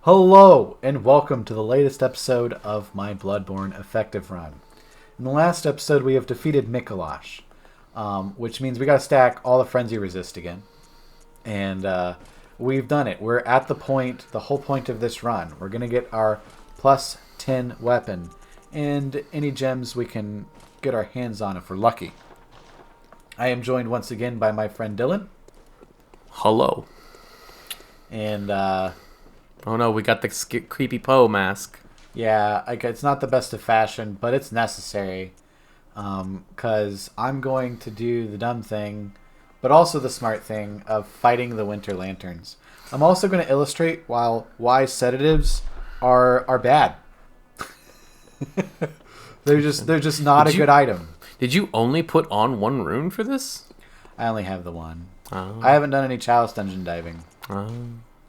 Hello, and welcome to the latest episode of my Bloodborne effective run. In the last episode, we have defeated Mikolash, which means we got to stack all the Frenzy Resist again. And we've done it. We're at the whole point of this run. We're going to get our plus 10 weapon, and any gems we can get our hands on if we're lucky. I am joined once again by my friend Dylan. Hello. And, oh no, we got the creepy Poe mask. yeah, it's not the best of fashion, but it's necessary. Because I'm going to do the dumb thing, but also the smart thing of fighting the Winter Lanterns. I'm also going to illustrate why sedatives are bad. they're just not a good item. Did you only put on one rune for this? I only have the one. Oh. I haven't done any Chalice dungeon diving. Oh.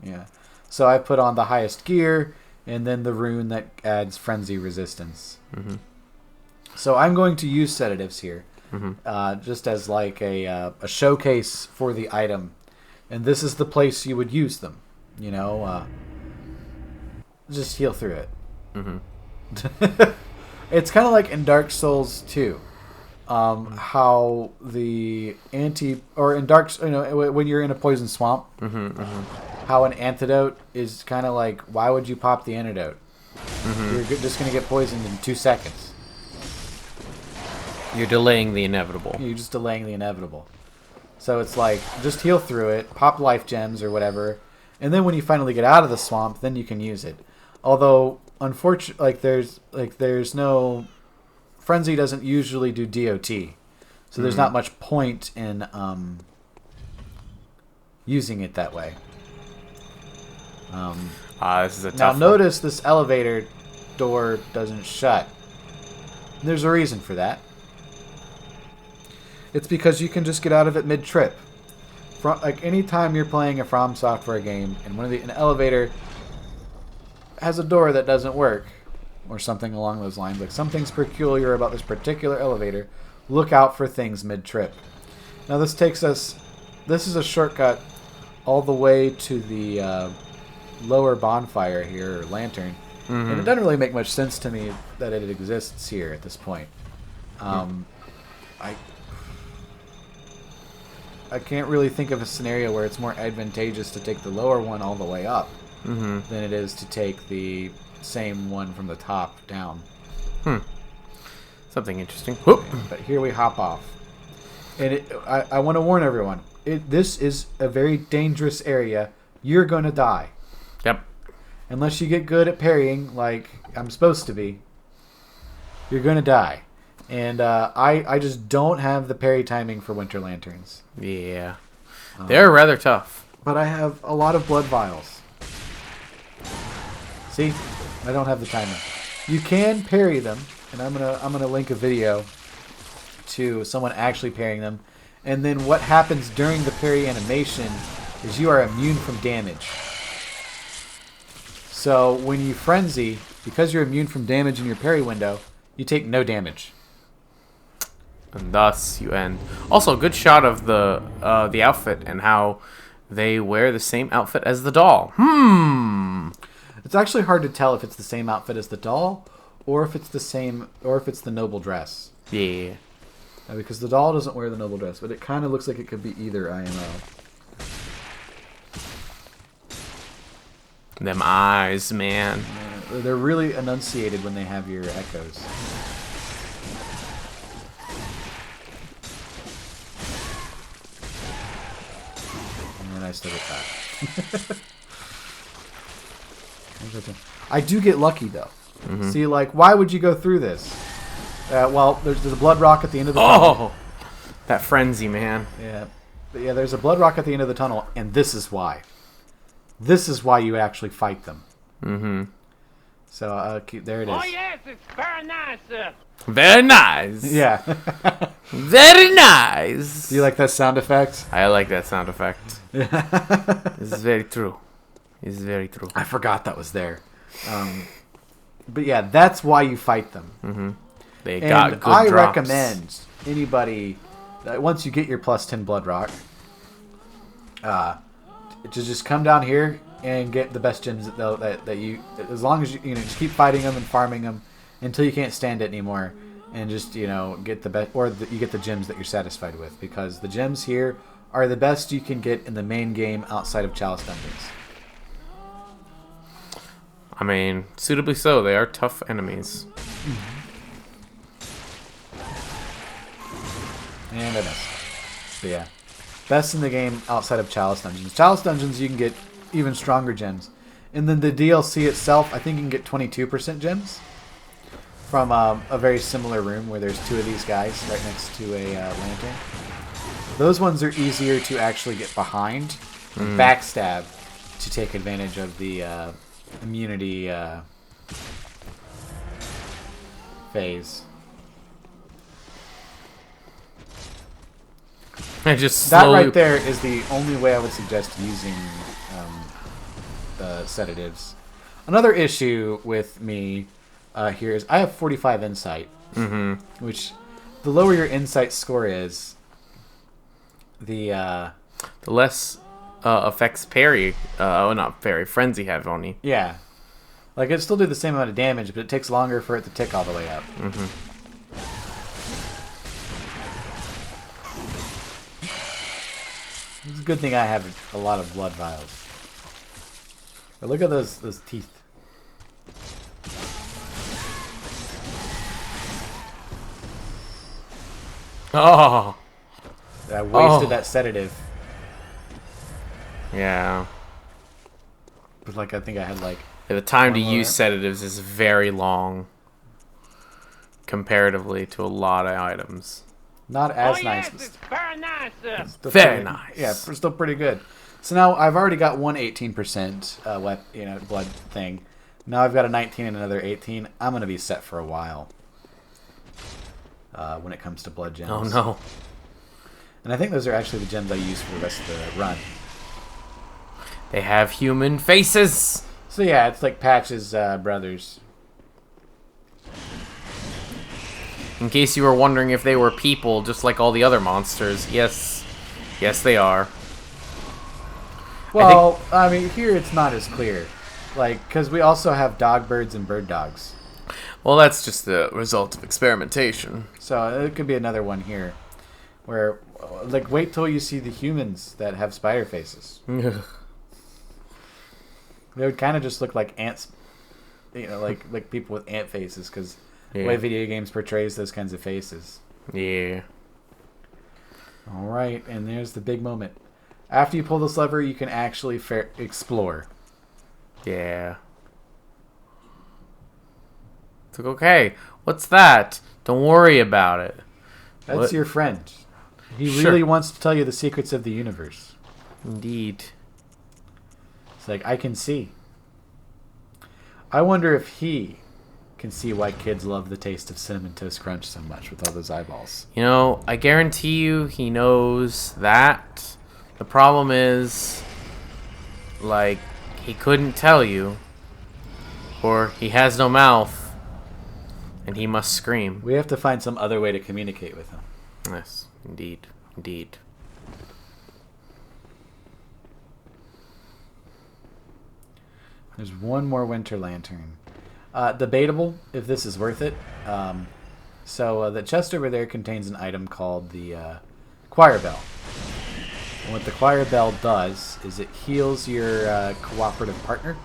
Yeah. So I put on the highest gear, and then the rune that adds frenzy resistance. Mm-hmm. So I'm going to use sedatives here, Mm-hmm. just as like a showcase for the item. And this is the place you would use them. You know, just heal through it. Mm-hmm. It's kind of like in Dark Souls 2. How the in Dark, when you're in a poison swamp, how an antidote is kind of like, why would you pop the antidote? You're just going to get poisoned in 2 seconds. You're delaying the inevitable. You're just delaying the inevitable. So it's like, just heal through it, pop life gems or whatever, and then when you finally get out of the swamp, then you can use it. Although, unfortunately, there's no... Frenzy doesn't usually do DOT, so there's not much point in using it that way. This is a tough Now one. notice this elevator door doesn't shut. There's a reason for that. It's because you can just get out of it mid-trip. Like anytime you're playing a From Software game and an elevator has a door that doesn't work, or something along those lines, like something's peculiar about this particular elevator, look out for things mid-trip. Now this is a shortcut all the way to the lower bonfire here, or lantern, and it doesn't really make much sense to me that it exists here at this point. I can't really think of a scenario where it's more advantageous to take the lower one all the way up than it is to take the same one from the top down. Something interesting. But here we hop off. And I want to warn everyone, this is a very dangerous area. You're going to die. Yep. Unless you get good at parrying, like I'm supposed to be, you're going to die. And I just don't have the parry timing for Winter Lanterns. Yeah. They're rather tough. But I have a lot of blood vials. See? I don't have the timing. You can parry them, and I'm gonna link a video to someone actually parrying them. And then what happens during the parry animation is you are immune from damage. So when you frenzy, because you're immune from damage in your parry window, you take no damage. And thus you end. Also, good shot of the outfit and how they wear the same outfit as the doll. It's actually hard to tell if it's the same outfit as the doll, or if it's the noble dress. Yeah. Because the doll doesn't wear the noble dress, but it kind of looks like it could be either IMO. Them eyes, man. They're really enunciated when they have your echoes. And then I still get that. I do get lucky, though. See, like, why would you go through this? Well, there's a blood rock at the end of the tunnel. That frenzy, man. Yeah. But yeah, there's a blood rock at the end of the tunnel, and this is why. This is why you actually fight them. So, there it is. Oh, yes, it's very nice, sir. Very nice. Yeah. Very nice. Do you like that sound effect? I like that sound effect. This is very true. It's very true. I forgot that was there. But yeah, that's why you fight them. They got And good I drops. recommend anybody, once you get your plus 10 blood rock, to just come down here, and get the best gems that you, as long as you just keep fighting them and farming them until you can't stand it anymore, and just get the best, or you get the gems that you're satisfied with, because the gems here are the best you can get in the main game outside of Chalice Dungeons. I mean, suitably so. They are tough enemies. And I missed. But yeah, best in the game outside of Chalice Dungeons. Chalice Dungeons you can get even stronger gems, and then the DLC itself, I think you can get 22% gems from a very similar room where there's two of these guys right next to a lantern. Those ones are easier to actually get behind, and backstab to take advantage of the immunity phase. I just That slowly... right there is the only way I would suggest using the sedatives. Another issue with me here is I have 45 insight, which the lower your insight score is, the less effects parry, not parry, frenzy have on you. yeah, like it still do the same amount of damage, but it takes longer for it to tick all the way up. It's a good thing I have a lot of blood vials. But look at those teeth. Oh, I wasted that sedative. yeah. But like I think I had like The time to One use more. sedatives is very long, comparatively to a lot of items. not as Oh, nice. yes, But it's very nice, sir. still Very pretty- nice. Yeah, we're still pretty good. So now I've already got one 18% blood thing. Now I've got a 19 and another 18. I'm gonna be set for a while. When it comes to blood gems. Oh no. And I think those are actually the gems I use for the rest of the run. They have human faces. So yeah, it's like Patch's brothers. In case you were wondering if they were people, just like all the other monsters. Yes. Yes, they are. Well, I mean, here it's not as clear. Like, because we also have dog birds and bird dogs. Well, that's just the result of experimentation. So it could be another one here. Where, like, wait till you see the humans that have spider faces. They would kind of just look like ants. Like people with ant faces, because the way video games portrays those kinds of faces. Yeah. All right, and there's the big moment. After you pull this lever, you can actually explore. Yeah. It's like, okay, what's that? Don't worry about it. That's What? your friend. He Sure. really wants to tell you the secrets of the universe. Indeed. It's like, I can see. I wonder if he can see why kids love the taste of Cinnamon Toast Crunch so much with all those eyeballs. You know, I guarantee you he knows that. The problem is, like, he couldn't tell you. Or he has no mouth. And he must scream. We have to find some other way to communicate with him. Yes, indeed. Indeed. There's one more Winter Lantern. Debatable if this is worth it. So the chest over there contains an item called the Choir Bell. And what the Choir Bell does is it heals your cooperative partner.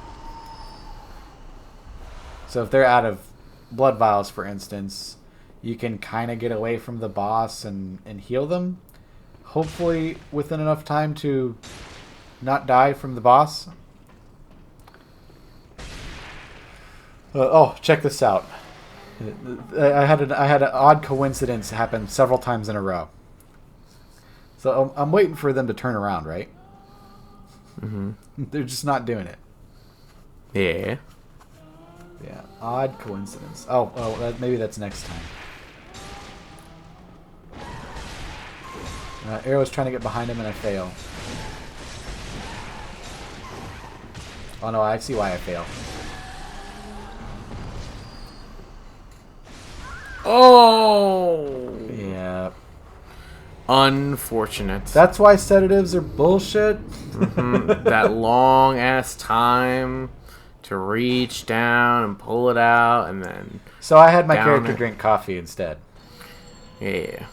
So if they're out of blood vials, for instance, you can kind of get away from the boss and heal them. Hopefully within enough time to not die from the boss. Check this out. I had an odd coincidence happen several times in a row. So I'm waiting for them to turn around, right? Mm-hmm. They're just not doing it. Yeah. Yeah, odd coincidence. Maybe that's next time. Arrow's trying to get behind him and I fail. Oh no, I see why I fail. Oh! Yeah. Unfortunate. That's why sedatives are bullshit. That long ass time to reach down and pull it out, and then So I had my Down character it. drink coffee instead. yeah.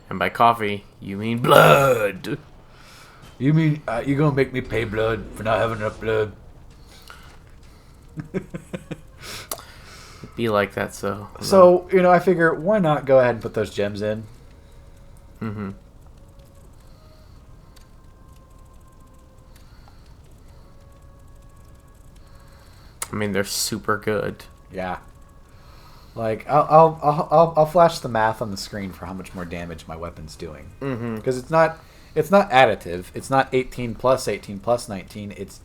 And by coffee, you mean blood. You mean you gonna make me pay blood for not having enough blood? Be like that, so. So, I figure, why not go ahead and put those gems in? Mm-hmm. I mean, they're super good. Yeah. Like, I'll flash the math on the screen for how much more damage my weapon's doing. Because it's not additive. It's not 18 plus 18 plus 19. It's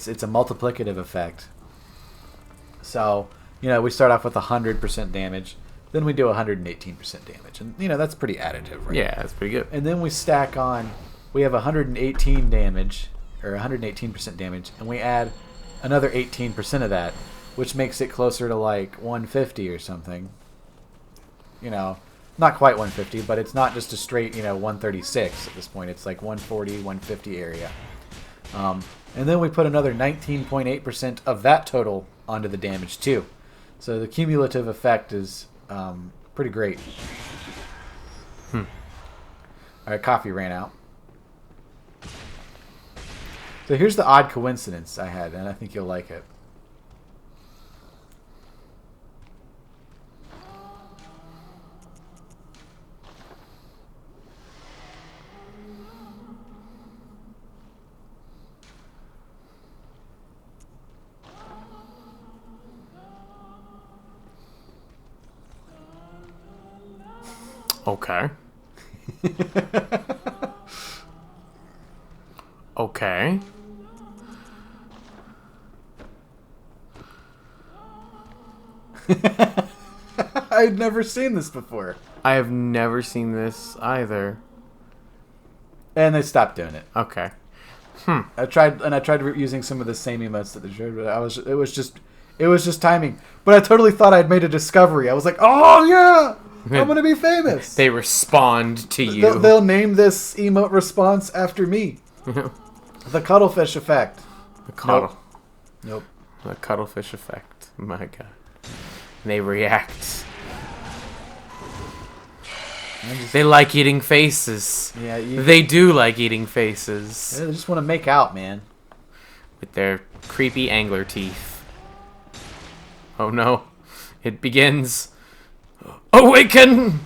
a multiplicative effect. So, we start off with 100% damage. Then we do 118% damage. And, that's pretty additive, right? Yeah, that's pretty good. And then we stack on, we have 118 damage, or 118% damage, and we add another 18% of that, which makes it closer to like 150 or something. Not quite 150, but it's not just a straight, 136 at this point. It's like 140, 150 area. And then we put another 19.8% of that total onto the damage too. So the cumulative effect is pretty great. All right, coffee ran out. So here's the odd coincidence I had, and I think you'll like it. Okay. Okay. I'd never seen this before. I have never seen this either. And they stopped doing it. Okay. I tried using some of the same emotes that they showed, but it was just timing. But I totally thought I'd made a discovery. I was like, oh yeah, I'm gonna be famous. They respond to you. They'll name this emote response after me. The cuttlefish effect. The cuddle. Nope. The cuttlefish effect. My God. They react. They like eating faces. Yeah, They do like eating faces. they just want to make out, man. With their creepy angler teeth. Oh no. It begins. Awaken!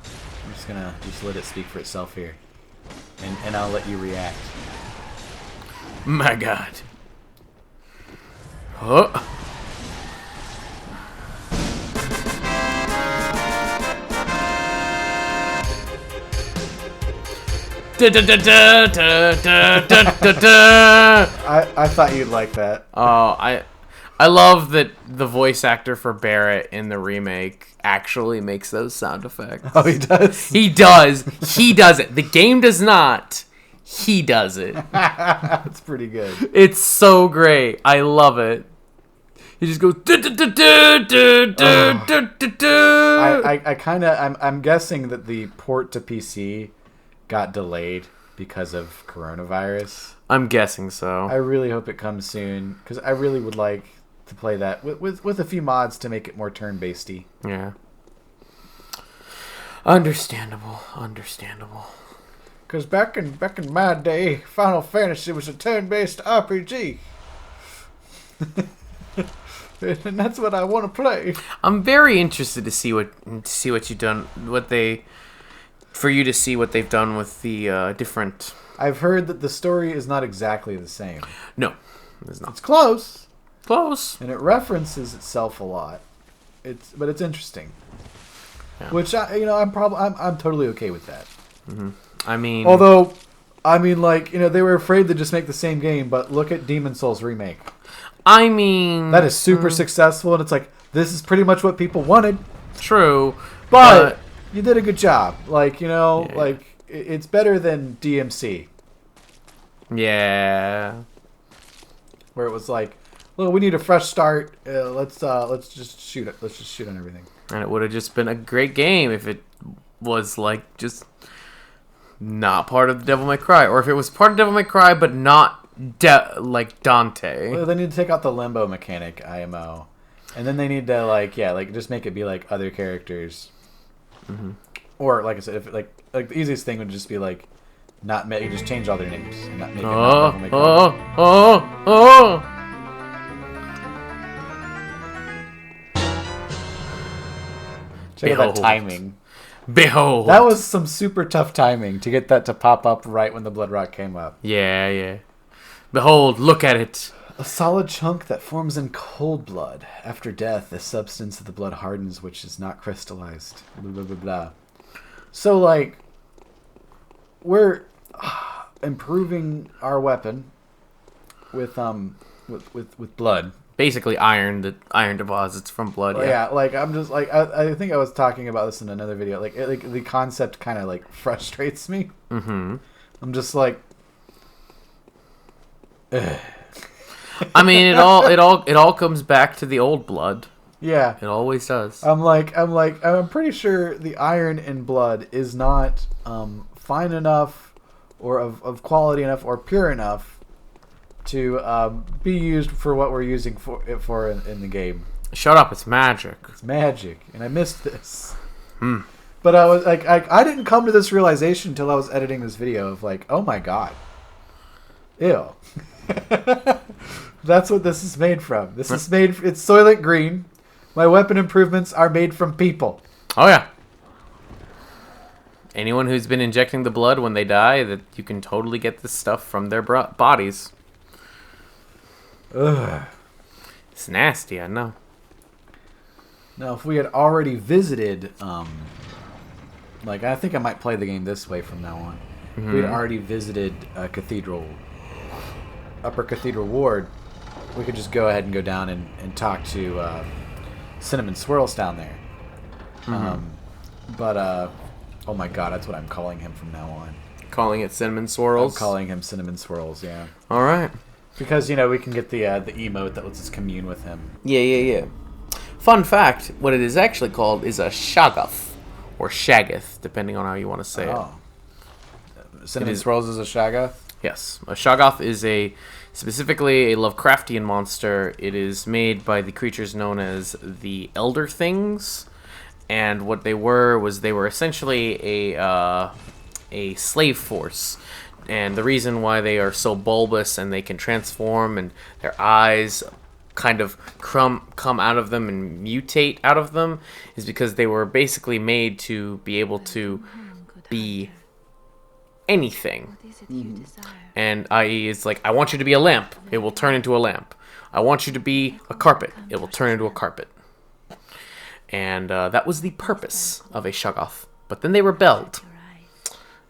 I'm just gonna let it speak for itself here, and I'll let you react. My God. Oh. Da, da, da, da, da, da, da, da. I thought you'd like that. Oh, I love that the voice actor for Barrett in the remake actually makes those sound effects. Oh, he does? He does. He does it. The game does not. He does it. That's pretty good. It's so great. I love it. He just goes. I'm guessing that the port to PC got delayed because of coronavirus. I'm guessing so. I really hope it comes soon, because I really would like to play that with a few mods to make it more turn-basedy. Yeah. Understandable. Understandable. Because back in my day, Final Fantasy was a turn-based RPG. And that's what I want to play. I'm very interested to see what you've done, for you to see what they've done with the different. I've heard that the story is not exactly the same. No, it's not. It's close, Close. and it references itself a lot. But it's interesting. Yeah. Which I'm totally okay with that. I mean, Although, they were afraid to just make the same game, but look at Demon Souls remake. I mean That is super successful, and it's like, this is pretty much what people wanted. true, But you did a good job. Yeah. It's better than DMC, yeah. where it was like, well, we need a fresh start. Let's just shoot it. Let's just shoot on everything. And it would have just been a great game if it was like just not part of the Devil May Cry, or if it was part of Devil May Cry but not like Dante. Well, they need to take out the limbo mechanic, IMO, and then they need to like just make it be like other characters, or like I said, if like the easiest thing would just be like not make you just change all their names and not make it not Devil May Cry. Check out that timing. Behold. That was some super tough timing to get that to pop up right when the Blood Rock came up. Yeah. Behold, look at it. A solid chunk that forms in cold blood. After death, the substance of the blood hardens, which is not crystallized. Blah, blah, blah, blah. So, like, we're improving our weapon with blood. Basically, iron deposits from blood. Well, yeah, like I'm just like I think I was talking about this in another video. Like the concept kind of like frustrates me. Mm-hmm. I'm just like, ugh. I mean, it all comes back to the old blood. Yeah, It always does. I'm pretty sure the iron in blood is not fine enough, or of quality enough, or pure enough to be used for what we're using for in the game. Shut up! It's magic. It's magic, and I missed this. But I was like, I didn't come to this realization until I was editing this video of like, oh my god, ew. That's what this is made from. This is made. It's Soylent Green. My weapon improvements are made from people. Oh yeah. Anyone who's been injecting the blood when they die, that you can totally get this stuff from their bodies. Ugh. It's nasty, I know. Now, if we had already visited, like I think I might play the game this way from now on. If we had already visited Upper Cathedral Ward, we could just go ahead and go down and talk to Cinnamon Swirls down there. Oh my god, that's what I'm calling him from now on. Calling it Cinnamon Swirls? I'm calling him Cinnamon Swirls, yeah. Alright. Because, we can get the emote that lets us commune with him. Yeah. Fun fact, what it is actually called is a Shoggoth. Or Shaggoth, depending on how you want to say it. Cinnamon Swirls is a Shaggoth? Yes. A Shoggoth is specifically a Lovecraftian monster. It is made by the creatures known as the Elder Things. And what they were essentially a slave force. And the reason why they are so bulbous and they can transform and their eyes kind of come out of them and mutate out of them is because they were basically made to be able to be anything. And i.e. it's like, I want you to be a lamp. It will turn into a lamp. I want you to be a carpet. It will turn into a carpet. And that was the purpose of a Shoggoth. But then they rebelled.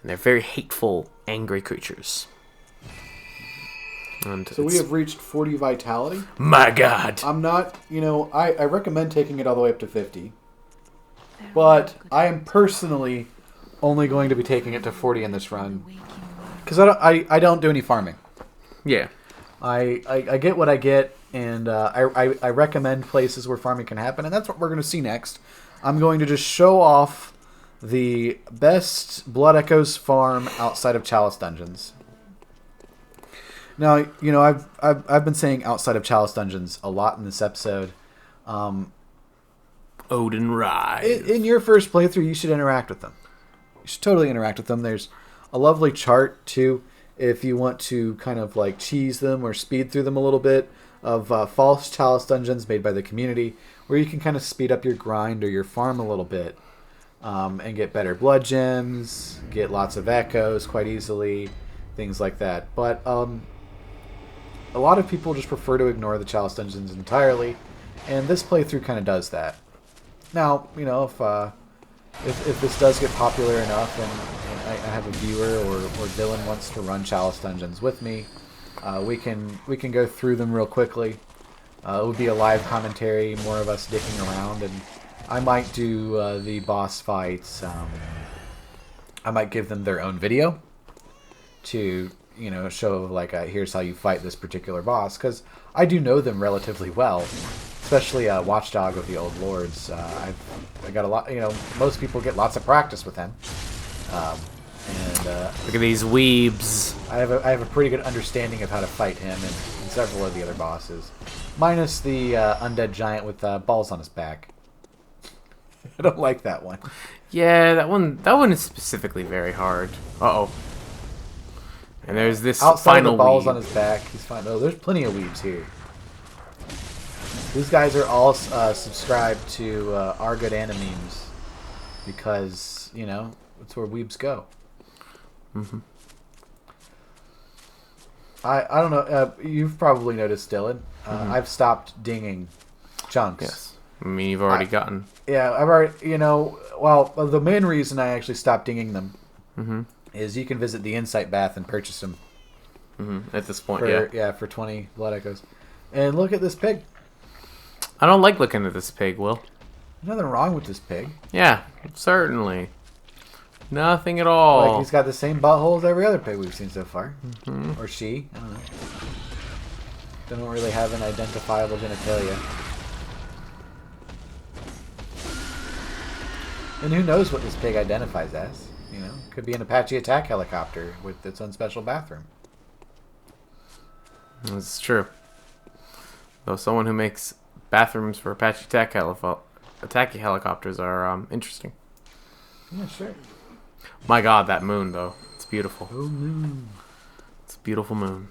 And they're very hateful, angry creatures. And so we have reached 40 vitality? My god! I'm not, I recommend taking it all the way up to 50. But I am personally only going to be taking it to 40 in this run. Because I don't do any farming. Yeah. I get what I get, and I recommend places where farming can happen, and that's what we're going to see next. I'm going to just show off the best Blood Echoes farm outside of Chalice Dungeons. Now, I've been saying outside of Chalice Dungeons a lot in this episode. Odin Rise. In your first playthrough, you should interact with them. You should totally interact with them. There's a lovely chart, too, if you want to kind of like cheese them or speed through them a little bit, of false Chalice Dungeons made by the community, where you can kind of speed up your grind or your farm a little bit. And get better blood gems, get lots of echoes quite easily, things like that. But a lot of people just prefer to ignore the Chalice Dungeons entirely, and this playthrough kind of does that. Now, if this does get popular enough and I have a viewer or Dylan wants to run Chalice Dungeons with me, we can go through them real quickly. It would be a live commentary, more of us dicking around, and I might do the boss fights. I might give them their own video to, show like here's how you fight this particular boss, because I do know them relatively well. especially Watchdog with the old lords. I got a lot. Most people get lots of practice with him. Look at these weebs. I have a pretty good understanding of how to fight him and several of the other bosses, minus the undead giant with balls on his back. I don't like that one. Yeah, that one is specifically very hard. Uh-oh. And there's this Outside final of the balls weeb. on his back, he's fine. Oh, there's plenty of weebs here. These guys are all subscribed to Our Good Animemes because, that's where weebs go. Mm-hmm. I don't know. You've probably noticed, Dylan. I've stopped dinging chunks. Yes. I mean, you've already gotten... Yeah, I've already, well, the main reason I actually stopped dinging them is you can visit the Insight Bath and purchase them. At this point, for 20 blood echoes. And look at this pig. I don't like looking at this pig, Will. There's nothing wrong with this pig. Yeah, certainly. Nothing at all. Like, he's got the same butthole as every other pig we've seen so far. Or she. I don't know. They don't really have an identifiable genitalia. And who knows what this pig identifies as? Could be an Apache attack helicopter with its own special bathroom. This is true. Though someone who makes bathrooms for Apache attack helicopters are interesting. Yeah, sure. My God, that moon though, it's beautiful. Oh, moon. It's a beautiful moon.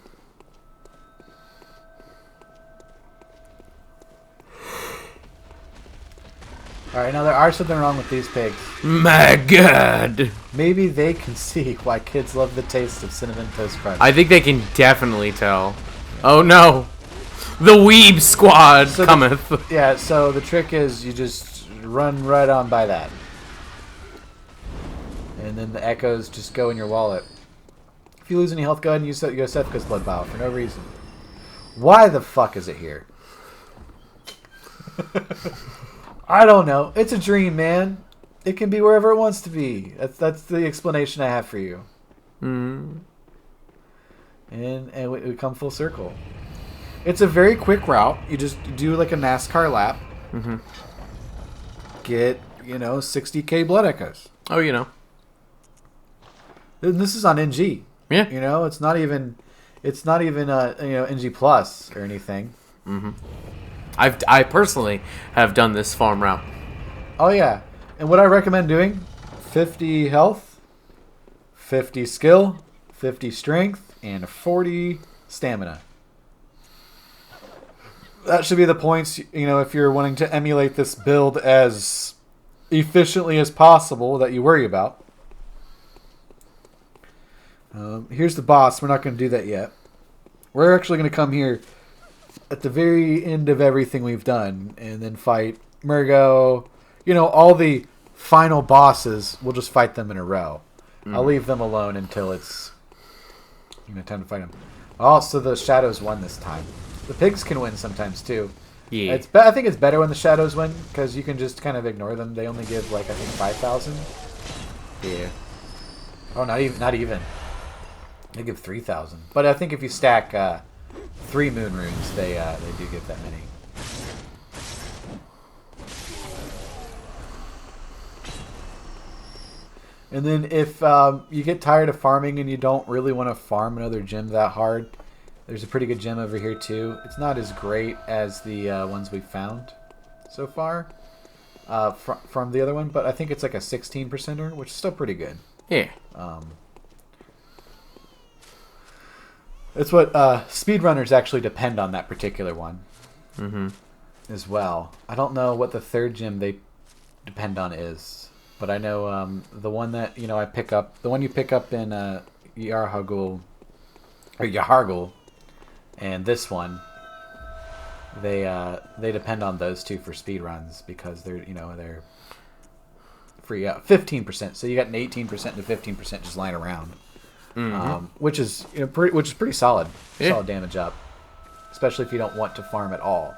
Alright, now there are something wrong with these pigs. My God. Maybe they can see why kids love the taste of Cinnamon Toast Crunch. I think they can definitely tell. Oh no! The Weeb Squad cometh. So the trick is you just run right on by that. And then the echoes just go in your wallet. If you lose any health, go ahead and use Yosefka's blood vial for no reason. Why the fuck is it here? I don't know. It's a dream, man. It can be wherever it wants to be. That's the explanation I have for you. And we come full circle. It's a very quick route. You just do like a NASCAR lap. Get 60k blood echoes. Oh, And this is on NG. Yeah. It's not even NG plus or anything. I personally have done this farm route. Oh yeah. And what I recommend doing: 50 health, 50 skill, 50 strength, and 40 stamina. That should be the points, if you're wanting to emulate this build as efficiently as possible that you worry about. Here's the boss. We're not going to do that yet. We're actually going to come here at the very end of everything we've done and then fight Mergo. All the final bosses, we'll just fight them in a row. I'll leave them alone until it's time to fight them. Also, the shadows won this time. The pigs can win sometimes too. Yeah. I think it's better when the shadows win because you can just kind of ignore them. They only give I think 5,000. Yeah. Oh, not even. They give 3,000. But I think if you stack 3 moon runes, they do get that many. And then if you get tired of farming and you don't really want to farm another gem that hard, there's a pretty good gem over here too. It's not as great as the ones we've found so far from the other one, but I think it's like a 16%er, which is still pretty good. Yeah. It's what speedrunners actually depend on, that particular one. As well. I don't know what the third gem they depend on is, but I know the one that I pick up, the one you pick up in Yahargul, and this one, they depend on those two for speed runs because they're they're free 15%. So you got an 18% to 15% just lying around, which is pretty solid, solid damage up, especially if you don't want to farm at all.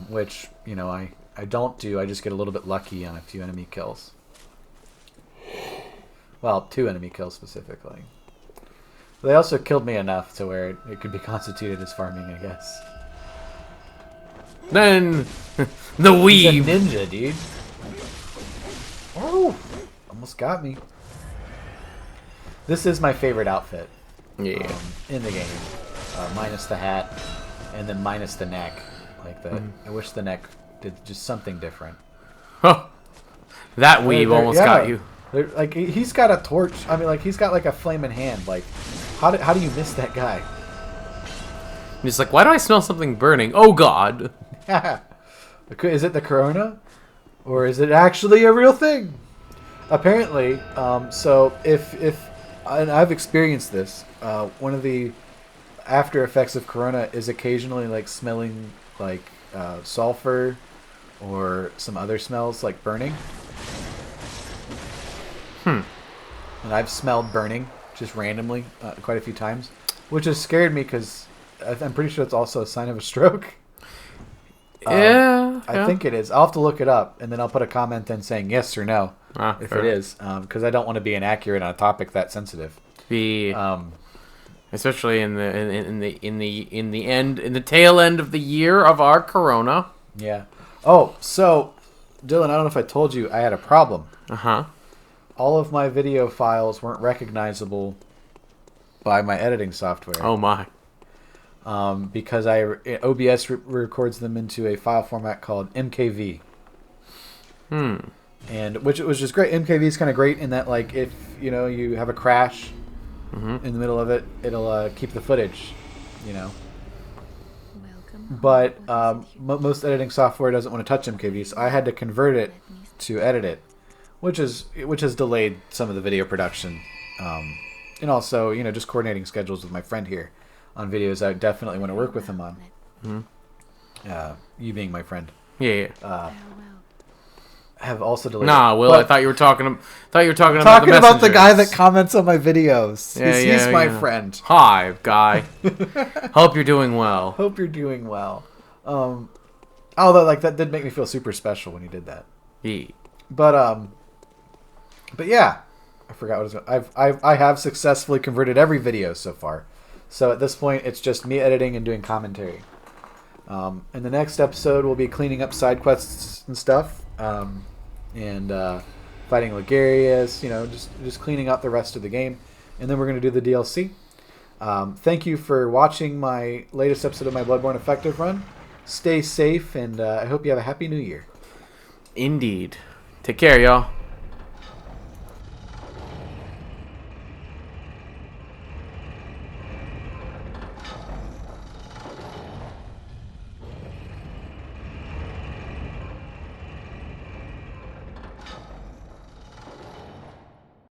Which I don't do. I just get a little bit lucky on a few enemy kills. Well, 2 enemy kills specifically. They also killed me enough to where it could be constituted as farming, I guess. Then the He's a weeb. ninja, dude. Oh, almost got me. This is my favorite outfit. Yeah. In the game, minus the hat, and then minus the neck. Like the, I wish the neck did just something different. Huh. That weeb almost got you. Like he's got a torch. I mean, like he's got like a flaming hand. Like, how do you miss that guy? He's like, why do I smell something burning? Oh God. Is it the corona, or is it actually a real thing? Apparently, so if and I've experienced this. One of the after effects of corona is occasionally like smelling like sulfur or some other smells like burning. And I've smelled burning just randomly quite a few times, which has scared me because I'm pretty sure it's also a sign of a stroke. I think it is. I'll have to look it up, and then I'll put a comment in saying yes or no if it is, because I don't want to be inaccurate on a topic that sensitive. Especially in the tail end of the year of our corona. Yeah. Oh, so Dylan, I don't know if I told you I had a problem. All of my video files weren't recognizable by my editing software. Oh my. Because OBS records them into a file format called MKV. And which was just great. MKV is kind of great in that, like, if you have a crash in the middle of it, it'll keep the footage, But most editing software doesn't want to touch MKV, so I had to convert it to edit it, which has delayed some of the video production, and also just coordinating schedules with my friend here on videos I definitely want to work with him on. You being my friend. Yeah. Have also delayed. Nah, Will, I thought you were talking about the guy that comments on my videos. He's my friend. Hi, guy. Hope you're doing well. Hope you're doing well. Although that did make me feel super special when he did that. Yeah. But yeah, I forgot what I have successfully converted every video so far. So at this point, it's just me editing and doing commentary. In the next episode, we'll be cleaning up side quests and stuff, and fighting Ligarius. Just cleaning up the rest of the game, and then we're going to do the DLC. Thank you for watching my latest episode of my Bloodborne Effective Run. Stay safe, and I hope you have a happy New Year. Indeed. Take care, y'all.